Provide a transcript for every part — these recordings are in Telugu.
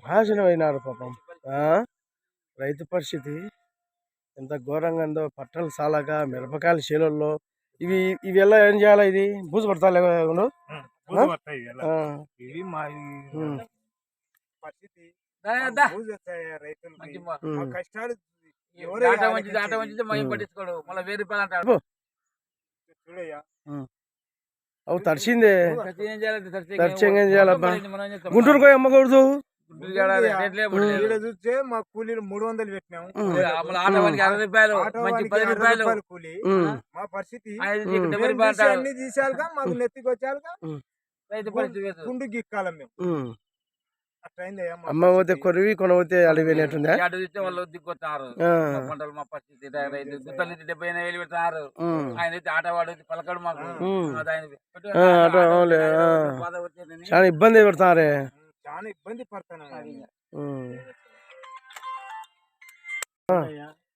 నాశనం అయినారు పాపం. రైతు పరిస్థితి ఎంత ఘోరంగా ఉందో. పట్టలు సాలగా మిరపకాయల చేలల్లో ఇవి ఇవి ఎలా ఏం చేయాలా? ఇది బూజు పడతా అవు తడిచిందే. తడిచి ఏం చేయాలబ్బా? గుంటూరు పోయి అమ్మకూడదు. చూస్తే మా కూలీలు 300 పెట్టినాము, 60 రూపాయలు కూలి. మా పరిస్థితి అన్ని తీసేయాలిగా, మాకు నెత్తికి వచ్చాక గుండు గిక్కాలం మేము. అమ్మ పోతే కొరివి కొనబోతే అడిగినట్టుందా? వాళ్ళు దిగ్గొచ్చారు పంటలు. మా పరిస్థితి గుత్తలు 70,000 పెట్టారు. ఆయన ఆటవాడు పలకడు మాకు. చాలా ఇబ్బంది పెడతారే. చాలా ఇబ్బంది పడతాను.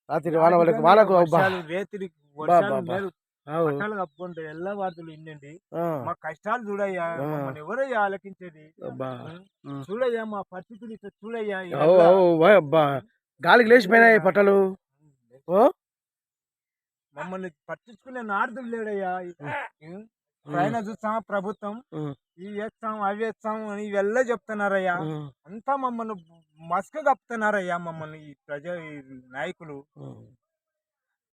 రాత్రి వానకు పట్టాలు కప్పుకుంటే ఎల్ల వార్తలు ఇన్నండి. మా కష్టాలు చూడయ్యా, ఎవరయ్యా ఆలకించేది? చూడయ్యా మా పరిస్థితులు ఇట్లా చూడయ్యా. గాలికి లేచిపోయినాయి పట్టలు. మమ్మల్ని పట్టించుకునే నార్దులు లేడయ్యా. పైన చూస్తాం ప్రభుత్వం ఇవి వేస్తాం అవి వేస్తాం అని ఇవెల్లా చెప్తున్నారయ్యా. అంతా మమ్మల్ని మస్క కప్పుతున్నారయ్యా. మమ్మల్ని ఈ నాయకులు